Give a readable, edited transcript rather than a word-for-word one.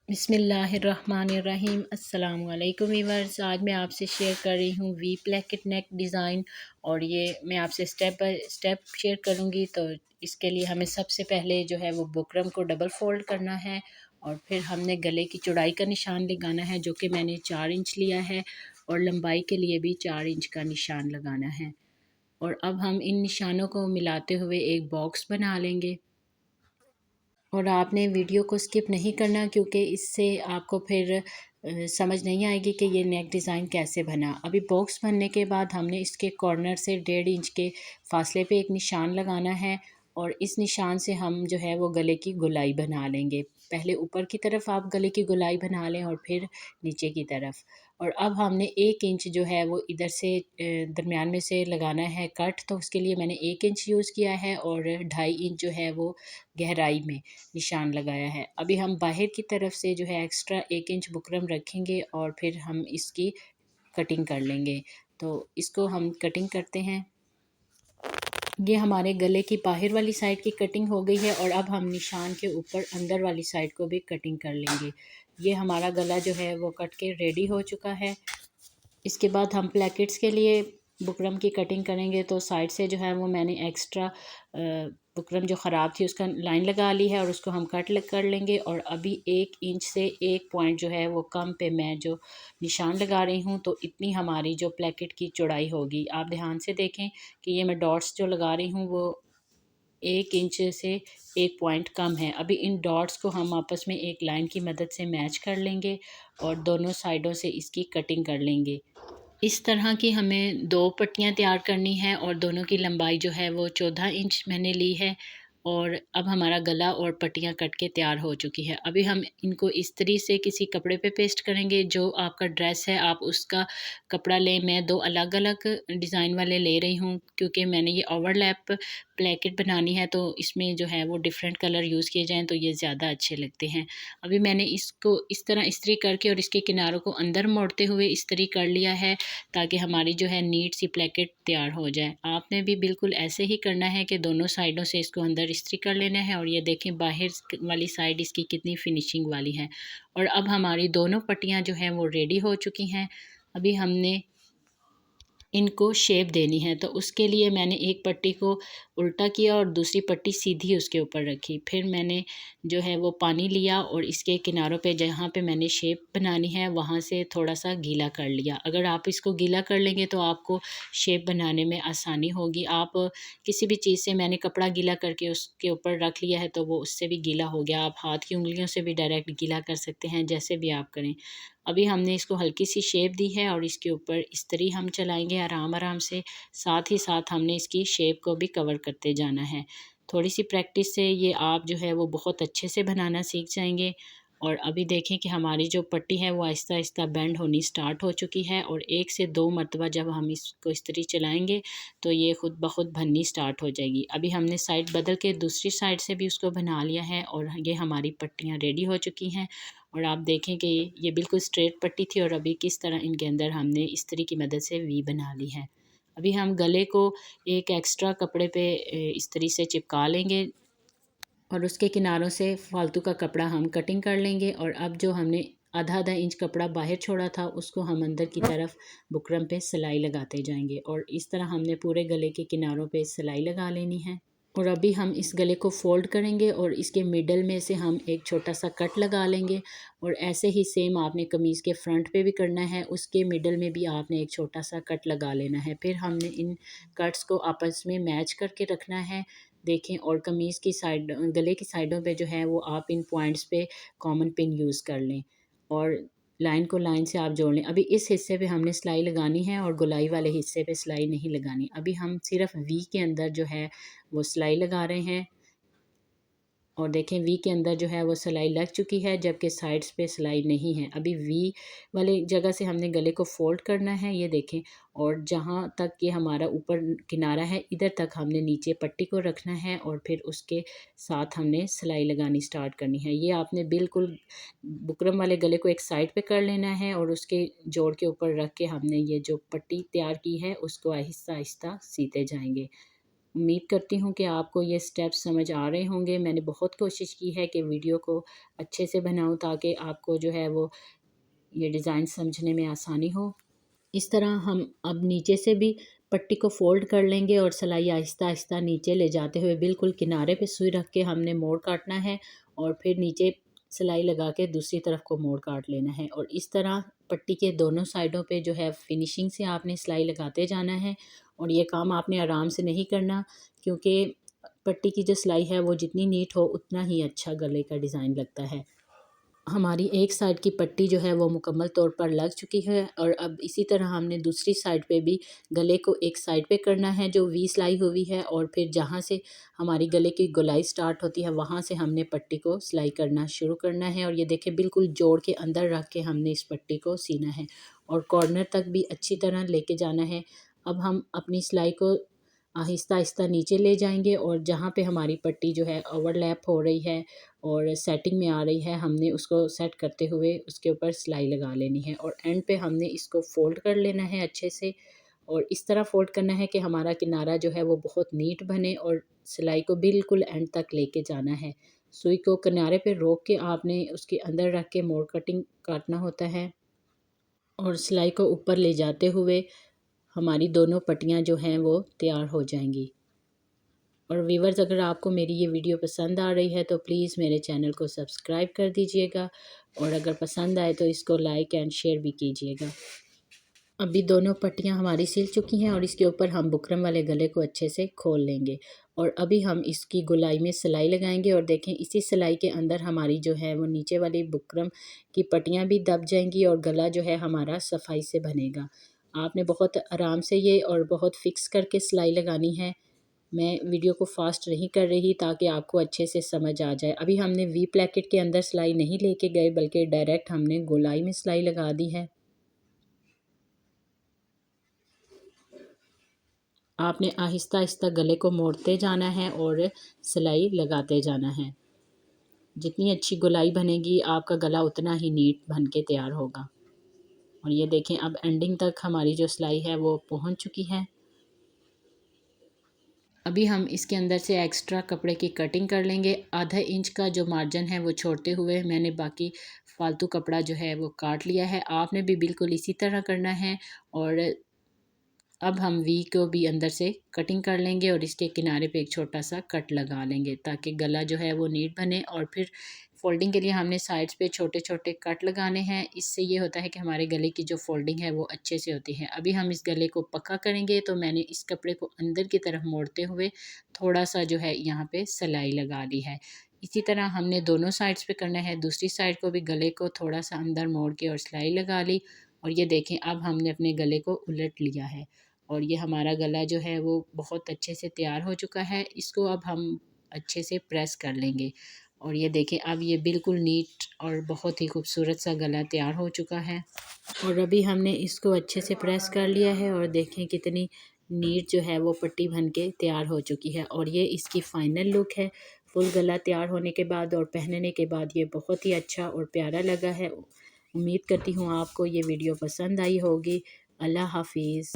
बिस्मिल्लाहिर्रहमानिर्रहीम। अस्सलाम वालेकुम वीवर्स। आज मैं आपसे शेयर कर रही हूँ वी प्लेकेट नेक डिज़ाइन, और ये मैं आपसे स्टेप बाय स्टेप शेयर करूँगी। तो इसके लिए हमें सबसे पहले जो है वो बुकरम को डबल फोल्ड करना है, और फिर हमने गले की चौड़ाई का निशान लगाना है, जो कि मैंने 4 इंच लिया है, और लंबाई के लिए भी 4 इंच का निशान लगाना है। और अब हम इन निशानों को मिलाते हुए एक बॉक्स बना लेंगे। और आपने वीडियो को स्किप नहीं करना, क्योंकि इससे आपको फिर समझ नहीं आएगी कि ये नेक डिज़ाइन कैसे बना। अभी बॉक्स बनने के बाद हमने इसके कॉर्नर से 1.5 इंच के फासले पे एक निशान लगाना है, और इस निशान से हम जो है वो गले की गोलाई बना लेंगे। पहले ऊपर की तरफ आप गले की गोलाई बना लें और फिर नीचे की तरफ। और अब हमने 1 इंच जो है वो इधर से दरमियान में से लगाना है कट, तो उसके लिए मैंने 1 इंच यूज़ किया है, और 2.5 इंच जो है वो गहराई में निशान लगाया है। अभी हम बाहर की तरफ से जो है एक्स्ट्रा 1 इंच बुकरम रखेंगे, और फिर हम इसकी कटिंग कर लेंगे। तो इसको हम कटिंग करते हैं। ये हमारे गले की बाहर वाली साइड की कटिंग हो गई है, और अब हम निशान के ऊपर अंदर वाली साइड को भी कटिंग कर लेंगे। ये हमारा गला जो है वो कट के रेडी हो चुका है। इसके बाद हम प्लेकेट्स के लिए बुकरम की कटिंग करेंगे। तो साइड से जो है वो मैंने एक्स्ट्रा बुकरम जो ख़राब थी उसका लाइन लगा ली है, और उसको हम कट कर लेंगे। और अभी 1 इंच से एक पॉइंट जो है वो कम पे मैं जो निशान लगा रही हूँ, तो इतनी हमारी जो प्लेकेट की चौड़ाई होगी। आप ध्यान से देखें कि ये मैं डॉट्स जो लगा रही हूँ वो 1 इंच से एक पॉइंट कम है। अभी इन डॉट्स को हम आपस में एक लाइन की मदद से मैच कर लेंगे, और दोनों साइडों से इसकी कटिंग कर लेंगे। इस तरह की हमें 2 पट्टियाँ तैयार करनी है, और दोनों की लंबाई जो है वो 14 इंच मैंने ली है। और अब हमारा गला और पट्टियाँ कट के तैयार हो चुकी है। अभी हम इनको इस्त्री से किसी कपड़े पे पेस्ट करेंगे। जो आपका ड्रेस है आप उसका कपड़ा लें। मैं 2 अलग-अलग डिज़ाइन वाले ले रही हूँ, क्योंकि मैंने ये ओवरलैप प्लेकेट बनानी है, तो इसमें जो है वो डिफरेंट कलर यूज़ किए जाएँ तो ये ज़्यादा अच्छे लगते हैं। अभी मैंने इसको इस तरह इस्त्री करके और इसके किनारों को अंदर मोड़ते हुए इस्त्री कर लिया है, ताकि हमारी जो है नीट सी प्लेकेट तैयार हो जाए। आपने भी बिल्कुल ऐसे ही करना है कि दोनों साइडों से इसको अंदर इस्त्री कर लेना है। और ये देखें बाहर वाली साइड इसकी कितनी फिनिशिंग वाली है। और अब हमारी दोनों पट्टियाँ जो हैं वो रेडी हो चुकी हैं। अभी हमने इनको शेप देनी है, तो उसके लिए मैंने एक पट्टी को उल्टा किया और दूसरी पट्टी सीधी उसके ऊपर रखी। फिर मैंने जो है वो पानी लिया, और इसके किनारों पे जहाँ पे मैंने शेप बनानी है वहाँ से थोड़ा सा गीला कर लिया। अगर आप इसको गीला कर लेंगे तो आपको शेप बनाने में आसानी होगी। आप किसी भी चीज़ से, मैंने कपड़ा गीला करके उसके ऊपर रख लिया है तो वो उससे भी गीला हो गया। आप हाथ की उंगलियों से भी डायरेक्ट गीला कर सकते हैं, जैसे भी आप करें। अभी हमने इसको हल्की सी शेप दी है, और इसके ऊपर इस्त्री हम चलाएंगे आराम आराम से। साथ ही साथ हमने इसकी शेप को भी कवर करते जाना है। थोड़ी सी प्रैक्टिस से ये आप जो है वो बहुत अच्छे से बनाना सीख जाएंगे। और अभी देखें कि हमारी जो पट्टी है वो आहिस्ता आहिस्ता बेंड होनी स्टार्ट हो चुकी है, और 1 से 2 मरतबा जब हम इसको इस्त्री चलाएंगे तो ये खुद ब खुद बननी स्टार्ट हो जाएगी। अभी हमने साइड बदल के दूसरी साइड से भी उसको बना लिया है, और ये हमारी पट्टियाँ रेडी हो चुकी हैं। और आप देखें कि ये बिल्कुल स्ट्रेट पट्टी थी, और अभी किस तरह इनके अंदर हमने इस्त्री की मदद से वी बना ली है। अभी हम गले को एक एक्स्ट्रा कपड़े पे इस्त्री से चिपका लेंगे, और उसके किनारों से फालतू का कपड़ा हम कटिंग कर लेंगे। और अब जो हमने आधा आधा इंच कपड़ा बाहर छोड़ा था उसको हम अंदर की तरफ बुकरम पे सिलाई लगाते जाएंगे, और इस तरह हमने पूरे गले के किनारों पे सिलाई लगा लेनी है। और अभी हम इस गले को फ़ोल्ड करेंगे, और इसके मिडल में से हम एक छोटा सा कट लगा लेंगे। और ऐसे ही सेम आपने कमीज़ के फ्रंट पे भी करना है, उसके मिडल में भी आपने एक छोटा सा कट लगा लेना है। फिर हमने इन कट्स को आपस में मैच करके रखना है। देखें, और कमीज़ की साइड, गले की साइडों पे जो है वो आप इन पॉइंट्स पे कॉमन पिन यूज़ कर लें, और लाइन को लाइन से आप जोड़ लें। अभी इस हिस्से पे हमने सिलाई लगानी है, और गोलाई वाले हिस्से पे सिलाई नहीं लगानी। अभी हम सिर्फ वी के अंदर जो है वो सिलाई लगा रहे हैं। और देखें वी के अंदर जो है वो सिलाई लग चुकी है, जबकि साइड्स पे सिलाई नहीं है। अभी वी वाले जगह से हमने गले को फोल्ड करना है, ये देखें। और जहाँ तक ये हमारा ऊपर किनारा है इधर तक हमने नीचे पट्टी को रखना है, और फिर उसके साथ हमने सिलाई लगानी स्टार्ट करनी है। ये आपने बिल्कुल बुकरम वाले गले को एक साइड पे कर लेना है, और उसके जोड़ के ऊपर रख के हमने ये जो पट्टी तैयार की है उसको आहिस्ता आहिस्ता सीते जाएंगे। उम्मीद करती हूँ कि आपको ये स्टेप्स समझ आ रहे होंगे। मैंने बहुत कोशिश की है कि वीडियो को अच्छे से बनाऊँ ताकि आपको जो है वो ये डिज़ाइन समझने में आसानी हो। इस तरह हम अब नीचे से भी पट्टी को फ़ोल्ड कर लेंगे और सिलाई आहिस्ता आहिस्ता नीचे ले जाते हुए बिल्कुल किनारे पे सुई रख के हमने मोड़ काटना है और फिर नीचे सिलाई लगा के दूसरी तरफ को मोड़ काट लेना है। और इस तरह पट्टी के दोनों साइडों पे जो है फिनिशिंग से आपने सिलाई लगाते जाना है। और ये काम आपने आराम से नहीं करना, क्योंकि पट्टी की जो सिलाई है वो जितनी नीट हो उतना ही अच्छा गले का डिज़ाइन लगता है। हमारी एक साइड की पट्टी जो है वो मुकम्मल तौर पर लग चुकी है और अब इसी तरह हमने दूसरी साइड पे भी गले को एक साइड पे करना है जो वी सिलाई हुई है, और फिर जहाँ से हमारी गले की गोलाई स्टार्ट होती है वहाँ से हमने पट्टी को सिलाई करना शुरू करना है। और ये देखें बिल्कुल जोड़ के अंदर रख के हमने इस पट्टी को सीना है और कॉर्नर तक भी अच्छी तरह लेके जाना है। अब हम अपनी सिलाई को आहिस्ता आहिस्ता नीचे ले जाएंगे और जहाँ पे हमारी पट्टी जो है ओवरलैप हो रही है और सेटिंग में आ रही है, हमने उसको सेट करते हुए उसके ऊपर सिलाई लगा लेनी है और एंड पे हमने इसको फ़ोल्ड कर लेना है अच्छे से। और इस तरह फ़ोल्ड करना है कि हमारा किनारा जो है वो बहुत नीट बने और सिलाई को बिल्कुल एंड तक लेके जाना है। सुई को किनारे पे रोक के आपने उसके अंदर रख के मोड़ कटिंग काटना होता है और सिलाई को ऊपर ले जाते हुए हमारी दोनों पट्टियाँ जो हैं वो तैयार हो जाएंगी। और व्यूवर्स, अगर आपको मेरी ये वीडियो पसंद आ रही है तो प्लीज़ मेरे चैनल को सब्सक्राइब कर दीजिएगा और अगर पसंद आए तो इसको लाइक एंड शेयर भी कीजिएगा। अभी दोनों पट्टियाँ हमारी सिल चुकी हैं और इसके ऊपर हम बुकरम वाले गले को अच्छे से खोल लेंगे और अभी हम इसकी गोलाई में सिलाई लगाएंगे। और देखें इसी सिलाई के अंदर हमारी जो है वो नीचे वाली बुकरम की पट्टियाँ भी दब जाएंगी और गला जो है हमारा सफाई से बनेगा। आपने बहुत आराम से ये और बहुत फिक्स करके सिलाई लगानी है। मैं वीडियो को फास्ट नहीं कर रही ताकि आपको अच्छे से समझ आ जाए। अभी हमने वी प्लैकेट के अंदर सिलाई नहीं लेके गए बल्कि डायरेक्ट हमने गोलाई में सिलाई लगा दी है। आपने आहिस्ता आहिस्ता गले को मोड़ते जाना है और सिलाई लगाते जाना है। जितनी अच्छी गोलाई बनेगी आपका गला उतना ही नीट बन के तैयार होगा। और ये देखें अब एंडिंग तक हमारी जो सिलाई है वो पहुंच चुकी है। अभी हम इसके अंदर से एक्स्ट्रा कपड़े की कटिंग कर लेंगे। आधा इंच का जो मार्जिन है वो छोड़ते हुए मैंने बाकी फालतू कपड़ा जो है वो काट लिया है। आपने भी बिल्कुल इसी तरह करना है। और अब हम वी को भी अंदर से कटिंग कर लेंगे और इसके किनारे पे एक छोटा सा कट लगा लेंगे ताकि गला जो है वो नीट बने। और फिर फोल्डिंग के लिए हमने साइड्स पे छोटे छोटे कट लगाने हैं। इससे ये होता है कि हमारे गले की जो फोल्डिंग है वो अच्छे से होती है। अभी हम इस गले को पक्का करेंगे तो मैंने इस कपड़े को अंदर की तरफ मोड़ते हुए थोड़ा सा जो है यहाँ पे सिलाई लगा ली है। इसी तरह हमने दोनों साइड्स पे करना है। दूसरी साइड को भी गले को थोड़ा सा अंदर मोड़ के और सिलाई लगा ली। और ये देखें अब हमने अपने गले को उलट लिया है और ये हमारा गला जो है वो बहुत अच्छे से तैयार हो चुका है। इसको अब हम अच्छे से प्रेस कर लेंगे और ये देखें अब ये बिल्कुल नीट और बहुत ही खूबसूरत सा गला तैयार हो चुका है। और अभी हमने इसको अच्छे से प्रेस कर लिया है और देखें कितनी नीट जो है वो पट्टी बन के तैयार हो चुकी है। और ये इसकी फ़ाइनल लुक है फुल गला तैयार होने के बाद और पहनने के बाद ये बहुत ही अच्छा और प्यारा लगा है। उम्मीद करती हूँ आपको ये वीडियो पसंद आई होगी। अल्लाह हाफिज़।